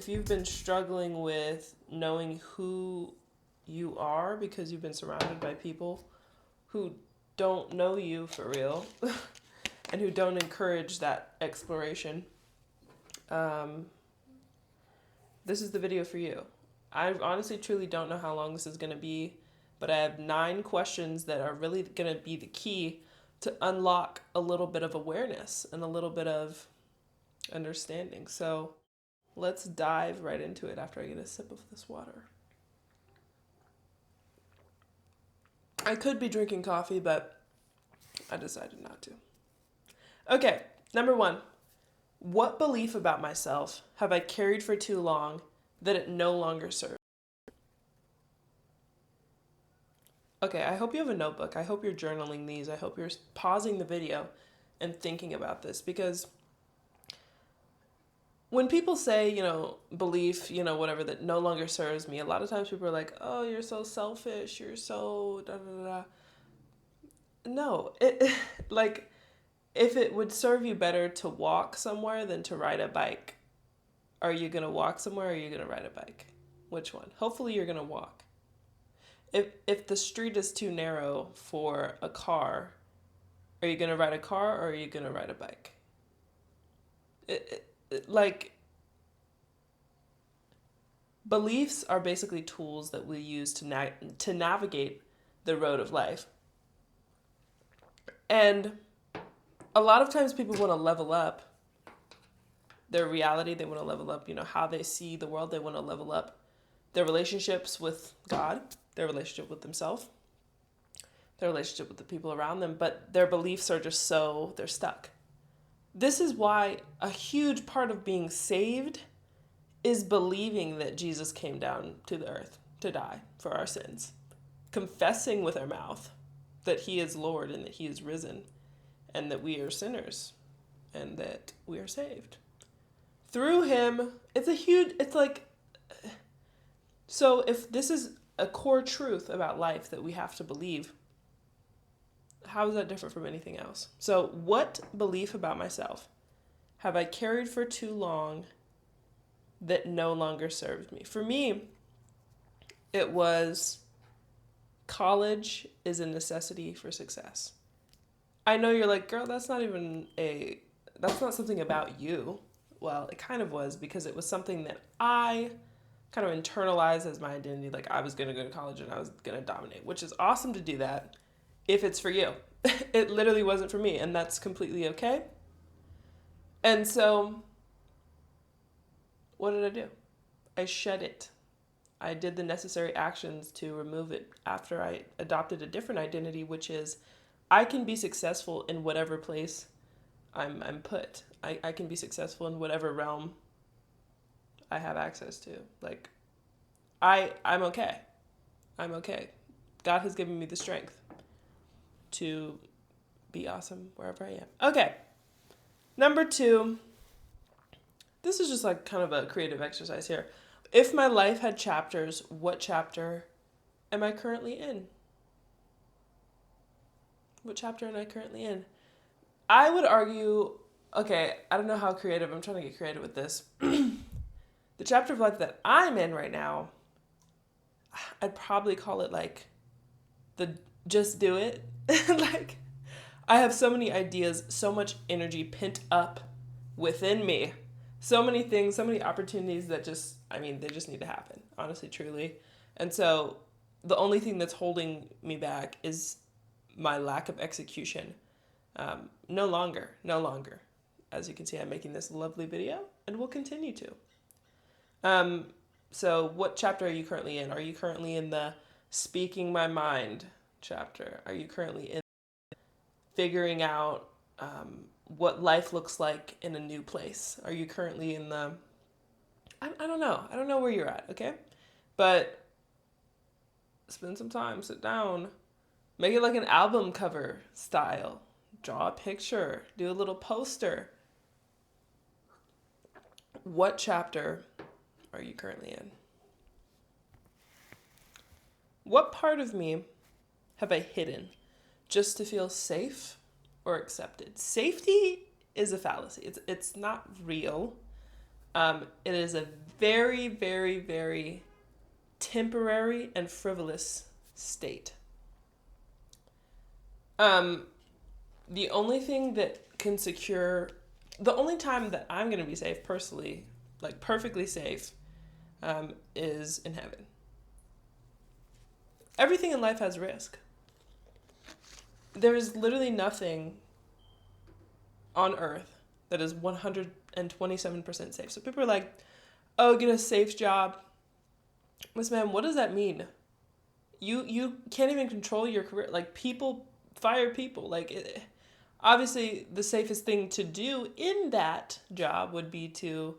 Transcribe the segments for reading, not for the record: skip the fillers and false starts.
if you've been struggling with knowing who you are because you've been surrounded by people who don't know you for real and who don't encourage that exploration, this is the video for you. I honestly truly don't know how long this is going to be, but I have 9 questions that are really going to be the key to unlock a little bit of awareness and a little bit of understanding. So let's dive right into it after I get a sip of this water. I could be drinking coffee, but I decided not to. Okay, number 1. What belief about myself have I carried for too long that it no longer serves? Okay, I hope you have a notebook. I hope you're journaling these. I hope you're pausing the video and thinking about this, because when people say, belief, whatever, that no longer serves me, a lot of times people are like, oh, you're so selfish, you're so da da da. No, if it would serve you better to walk somewhere than to ride a bike, are you going to walk somewhere or are you going to ride a bike? Which one? Hopefully you're going to walk. If the street is too narrow for a car, are you going to ride a car or are you going to ride a bike? Beliefs are basically tools that we use to navigate the road of life. And a lot of times people want to level up their reality. They want to level up, how they see the world. They want to level up their relationships with God, their relationship with themselves, their relationship with the people around them. But their beliefs are just they're stuck. This is why a huge part of being saved is believing that Jesus came down to the earth to die for our sins, confessing with our mouth that he is Lord and that he is risen, and that we are sinners and that we are saved through him. So if this is a core truth about life that we have to believe, how is that different from anything else? So what belief about myself have I carried for too long that no longer serves me? For me, it was college is a necessity for success. I know you're like, girl, that's not something about you. Well, it kind of was, because it was something that I kind of internalized as my identity. Like, I was going to go to college and I was going to dominate, which is awesome to do that if it's for you. It literally wasn't for me, and that's completely okay. And so what did I do? I shed it. I did the necessary actions to remove it after I adopted a different identity, which is I can be successful in whatever place I'm put. I can be successful in whatever realm I have access to. Like, I'm okay. I'm okay. God has given me the strength to be awesome wherever I am. Okay. Number 2. This is just like kind of a creative exercise here. If my life had chapters, what chapter am I currently in? What chapter am I currently in? I would argue, okay, I don't know how creative, I'm trying to get creative with this. The chapter of life that I'm in right now, I'd probably call it like the just do it. Like, I have so many ideas, so much energy pent up within me. So many things, so many opportunities that they just need to happen, honestly, truly. And so the only thing that's holding me back is my lack of execution. No longer. As you can see, I'm making this lovely video and will continue to. So what chapter are you currently in? Are you currently in the speaking my mind chapter? Are you currently in figuring out what life looks like in a new place? Are you currently in the, I don't know. I don't know where you're at, okay? But spend some time, sit down, make it like an album cover style. Draw a picture, do a little poster. What chapter are you currently in? What part of me have I hidden just to feel safe or accepted? Safety is a fallacy. It's not real. It is a very, very, very temporary and frivolous state. The only thing that can secure, the only time that I'm going to be safe personally, like perfectly safe, is in heaven. Everything in life has risk. There is literally nothing on earth that is 127% safe. So people are like, oh, get a safe job. Miss man, what does that mean? You can't even control your career. Like, people fire people. Like, obviously the safest thing to do in that job would be to,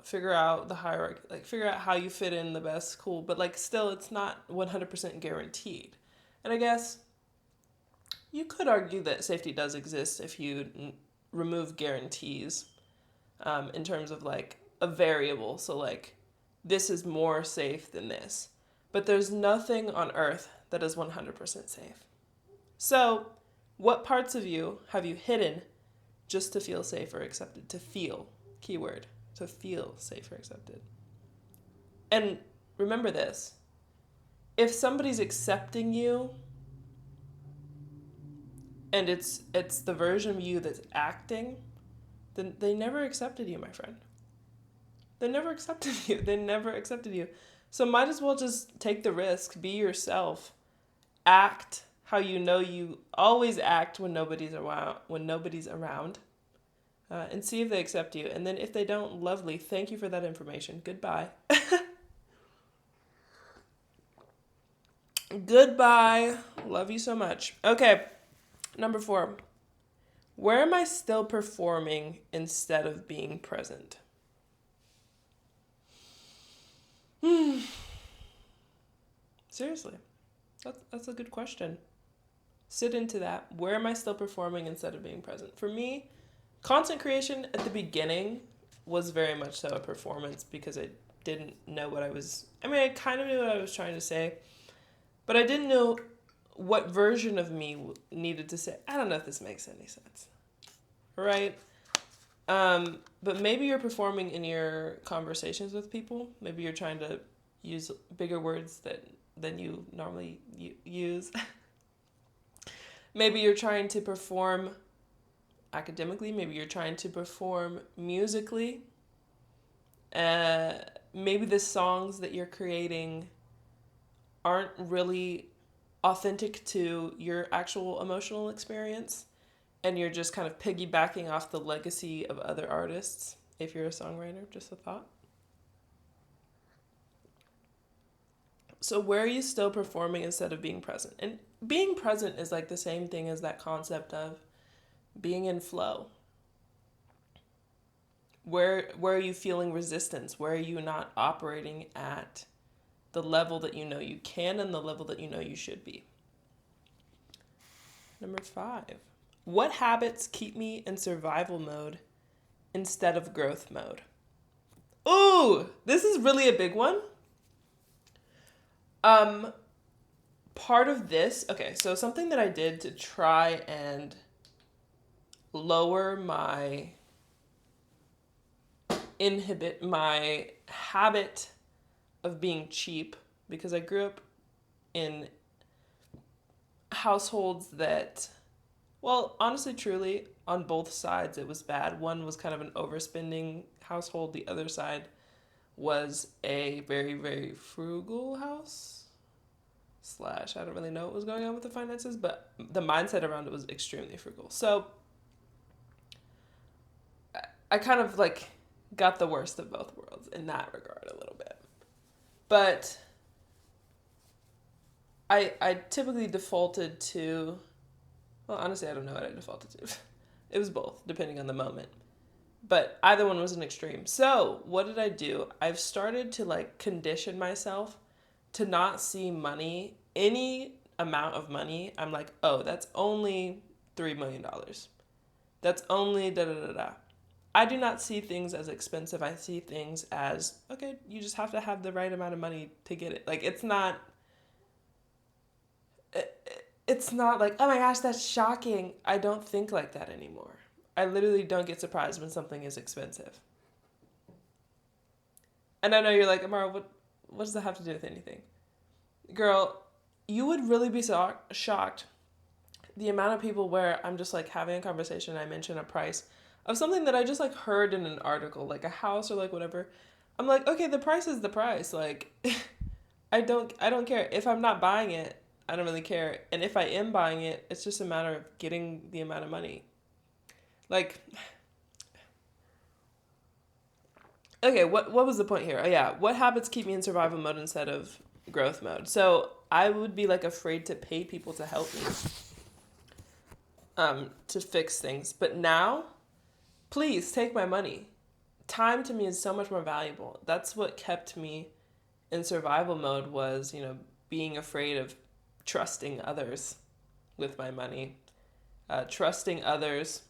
figure out the hierarchy, like figure out how you fit in the best, cool, but like still it's not 100% guaranteed. And I guess you could argue that safety does exist if you remove guarantees, in terms of like a variable. So like, this is more safe than this. But there's nothing on earth that is 100% safe. So what parts of you have you hidden just to feel safe or accepted? To feel, keyword, to feel safe or accepted. And remember this, if somebody's accepting you and it's the version of you that's acting, then they never accepted you, my friend. They never accepted you. So might as well just take the risk, be yourself, act how you always act when nobody's around, and see if they accept you. And then if they don't, lovely, thank you for that information. Goodbye. Goodbye. Love you so much. Okay, number 4. Where am I still performing instead of being present? Seriously, that's a good question. Sit into that. Where am I still performing instead of being present? For me, content creation at the beginning was very much so a performance, because I didn't know I kind of knew what I was trying to say, but I didn't know what version of me needed to say. I don't know if this makes any sense, right? But maybe you're performing in your conversations with people. Maybe you're trying to use bigger words than you normally use. Maybe you're trying to perform academically. Maybe you're trying to perform musically. Maybe the songs that you're creating aren't really authentic to your actual emotional experience, and you're just kind of piggybacking off the legacy of other artists. If you're a songwriter, just a thought. So where are you still performing instead of being present? And being present is like the same thing as that concept of being in flow. Where are you feeling resistance? Where are you not operating at the level that you know you can and the level that you know you should be? Number 5. What habits keep me in survival mode instead of growth mode? Ooh, this is really a big one. Part of this, okay, so something that I did to try and inhibit my habit of being cheap, because I grew up in households that, well, honestly, truly, on both sides, it was bad. One was kind of an overspending household. The other side was a very, very frugal house. / I don't really know what was going on with the finances, but the mindset around it was extremely frugal. So I kind of like got the worst of both worlds in that regard a little bit. But I typically defaulted to, well, honestly, I don't know what I defaulted to. It was both, depending on the moment. But either one was an extreme. So what did I do? I've started to like condition myself to not see money, any amount of money. I'm like, oh, that's only $3 million. That's only da-da-da-da. I do not see things as expensive. I see things as, okay, you just have to have the right amount of money to get it. Like, it's not like, oh my gosh, that's shocking. I don't think like that anymore. I literally don't get surprised when something is expensive. And I know you're like, Amaraa, what does that have to do with anything? Girl, you would really be so shocked the amount of people where I'm just like having a conversation, I mention a price of something that I just like heard in an article, like a house or like whatever. I'm like, okay, the price is the price. Like I don't care. If I'm not buying it, I don't really care. And if I am buying it, it's just a matter of getting the amount of money. Like, okay, what was the point here? Oh yeah, what habits keep me in survival mode instead of growth mode? So I would be like afraid to pay people to help me, to fix things. But now, please take my money. Time to me is so much more valuable. That's what kept me in survival mode was, being afraid of trusting others with my money, trusting others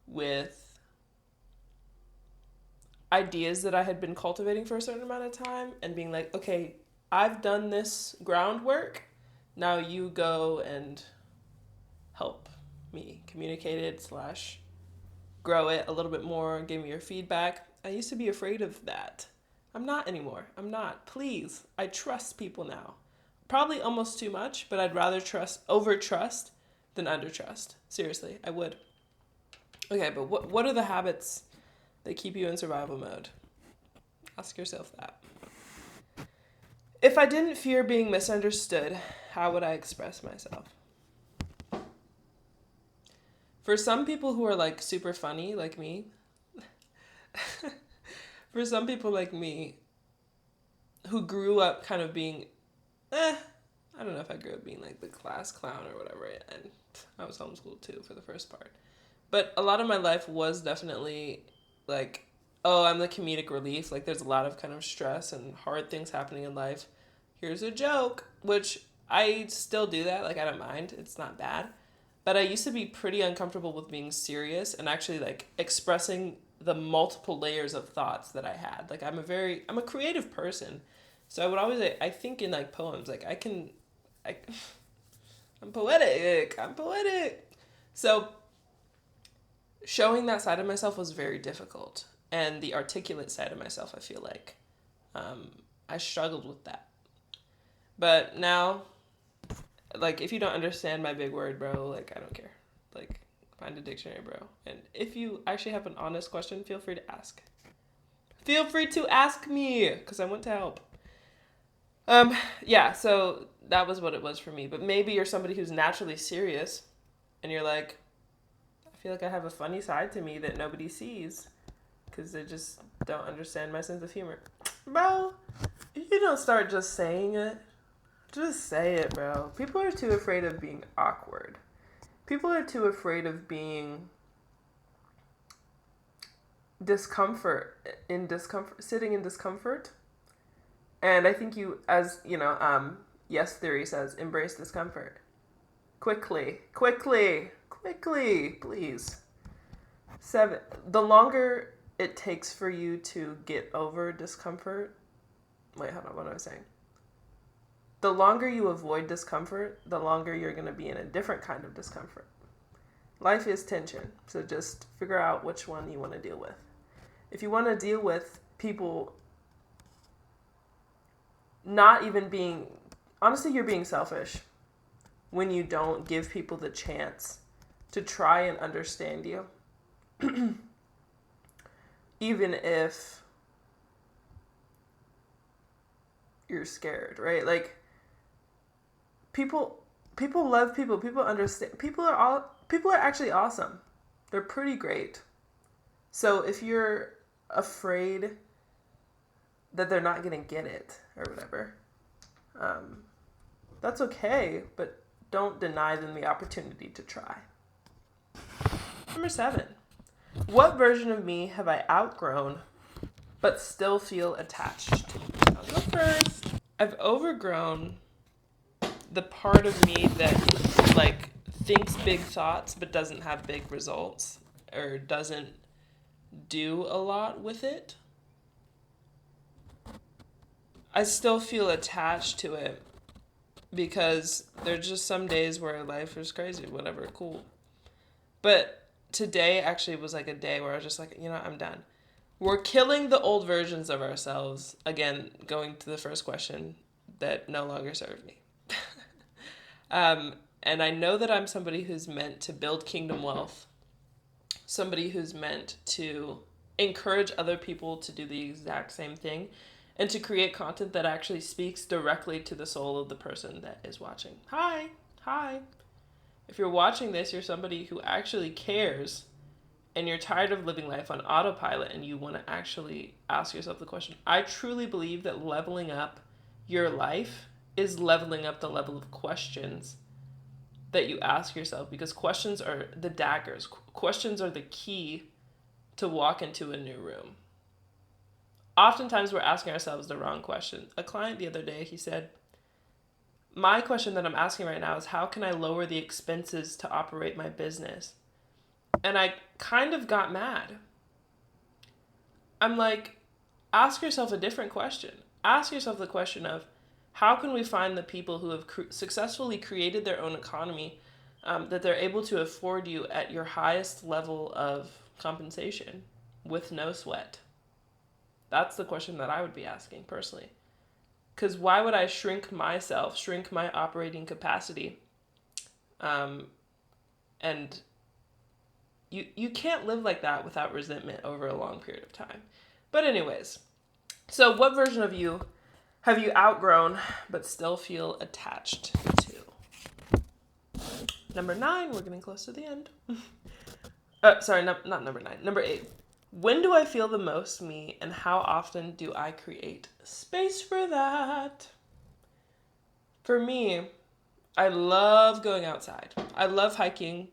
with ideas that I had been cultivating for a certain amount of time and being like, okay, I've done this groundwork. Now you go and help me communicate it / grow it a little bit more, give me your feedback. I used to be afraid of that. I'm not anymore. I'm not. Please. I trust people now. Probably almost too much, but I'd rather over trust than under trust. Seriously, I would. Okay, but what are the habits that keep you in survival mode? Ask yourself that. If I didn't fear being misunderstood, how would I express myself? For some people who are like super funny, like me, for some people like me who grew up kind of being, I don't know if I grew up being like the class clown or whatever, and I was homeschooled too for the first part. But a lot of my life was definitely like, oh, I'm the comedic relief. Like there's a lot of kind of stress and hard things happening in life. Here's a joke, which I still do that. Like I don't mind. It's not bad. But I used to be pretty uncomfortable with being serious and actually like expressing the multiple layers of thoughts that I had. Like I'm a creative person. So I would always, I think in like poems, like I'm poetic. So showing that side of myself was very difficult. And the articulate side of myself, I feel like I struggled with that. But now, like, if you don't understand my big word, bro, like, I don't care. Like, find a dictionary, bro. And if you actually have an honest question, feel free to ask. Feel free to ask me, because I want to help. Yeah, so that was what it was for me. But maybe you're somebody who's naturally serious, and you're like, I feel like I have a funny side to me that nobody sees, because they just don't understand my sense of humor. Bro, if you don't start just saying it, just say it, bro. People are too afraid of being awkward. People are too afraid of being sitting in discomfort. And I think you, as, Yes Theory says, embrace discomfort. Quickly, please. 7, the longer it takes for you to get over discomfort, hold on, what am I saying? The longer you avoid discomfort, the longer you're going to be in a different kind of discomfort. Life is tension, so just figure out which one you want to deal with. If you want to deal with people not even being, honestly, you're being selfish when you don't give people the chance to try and understand you. Even if you're scared, right? Like, people love people. People understand. People are actually awesome. They're pretty great. So if you're afraid that they're not gonna get it or whatever, that's okay. But don't deny them the opportunity to try. Number 7. What version of me have I outgrown but still feel attached to? I'll go first. I've overgrown the part of me that like thinks big thoughts but doesn't have big results or doesn't do a lot with it. I still feel attached to it because there's just some days where life is crazy, whatever, cool. But today actually was like a day where I was just like, I'm done. We're killing the old versions of ourselves. Again, going to the first question that no longer serve me. And I know that I'm somebody who's meant to build kingdom wealth, somebody who's meant to encourage other people to do the exact same thing, and to create content that actually speaks directly to the soul of the person that is watching. Hi. If you're watching this, you're somebody who actually cares, and you're tired of living life on autopilot, and you want to actually ask yourself the question. I truly believe that leveling up your life is leveling up the level of questions that you ask yourself, because questions are the daggers. Questions are the key to walk into a new room. Oftentimes we're asking ourselves the wrong question. A client the other day, he said, my question that I'm asking right now is, how can I lower the expenses to operate my business? And I kind of got mad. I'm like, ask yourself a different question. Ask yourself the question of, how can we find the people who have successfully created their own economy, that they're able to afford you at your highest level of compensation with no sweat? That's the question that I would be asking personally. Because why would I shrink myself, shrink my operating capacity? And you can't live like that without resentment over a long period of time. But anyways, so what version of you have you outgrown but still feel attached to? Number 9, we're getting close to the end. Not number 9, number 8. When do I feel the most me, and how often do I create space for that? For me, I love going outside. I love hiking.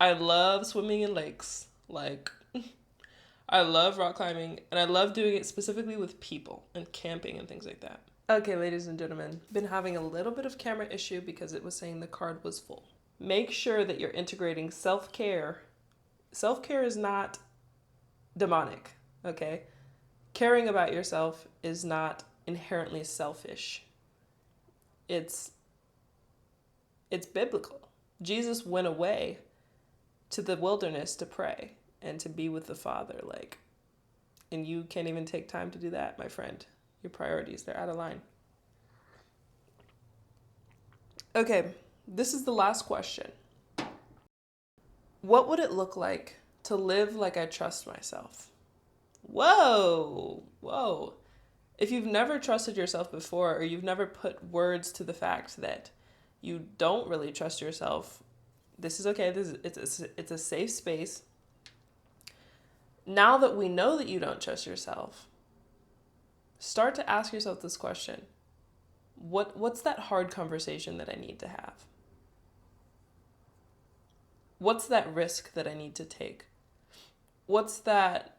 I love swimming in lakes. I love rock climbing, and I love doing it specifically with people and camping and things like that. Okay, ladies and gentlemen, been having a little bit of camera issue because it was saying the card was full. Make sure that you're integrating self-care. Self-care is not demonic, okay? Caring about yourself is not inherently selfish. It's biblical. Jesus went away to the wilderness to pray and to be with the Father, and you can't even take time to do that, my friend. Your priorities, they're out of line. Okay, this is the last question. What would it look like to live like I trust myself? Whoa. If you've never trusted yourself before, or you've never put words to the fact that you don't really trust yourself, this is okay. It's a safe space. Now that we know that you don't trust yourself, start to ask yourself this question. What's that hard conversation that I need to have? What's that risk that I need to take? What's that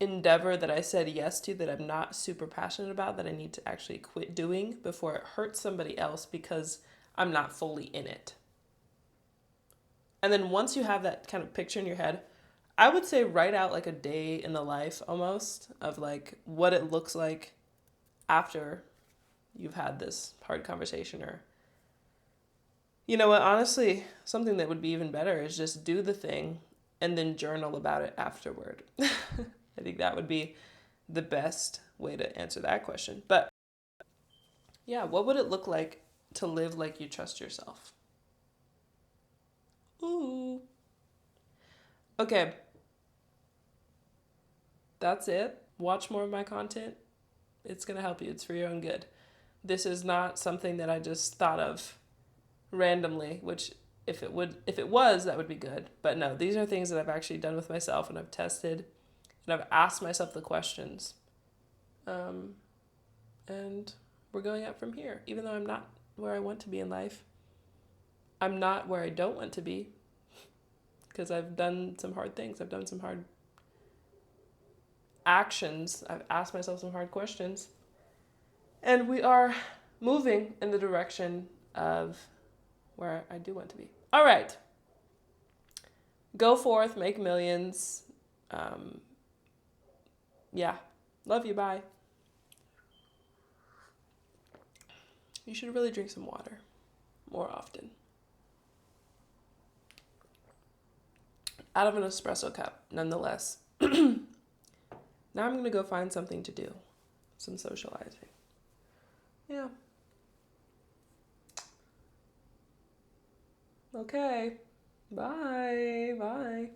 endeavor that I said yes to that I'm not super passionate about that I need to actually quit doing before it hurts somebody else because I'm not fully in it? And then once you have that kind of picture in your head, I would say write out a day in the life almost of what it looks like after you've had this hard conversation. Or, you know what, honestly, something that would be even better is just do the thing and then journal about it afterward. I think that would be the best way to answer that question. But yeah, what would it look like to live like you trust yourself? Ooh. Okay. That's it. Watch more of my content. It's going to help you. It's for your own good. This is not something that I just thought of randomly, which if it was, that would be good. But no, these are things that I've actually done with myself, and I've tested, and I've asked myself the questions. And we're going up from here. Even though I'm not where I want to be in life, I'm not where I don't want to be, because I've done some hard things. I've done some hard actions. I've asked myself some hard questions. And we are moving in the direction of where I do want to be. All right. Go forth, make millions. Yeah. Love you. Bye. You should really drink some water more often. Out of an espresso cup, nonetheless. Now I'm going to go find something to do. Some socializing. Yeah. Okay. Bye. Bye.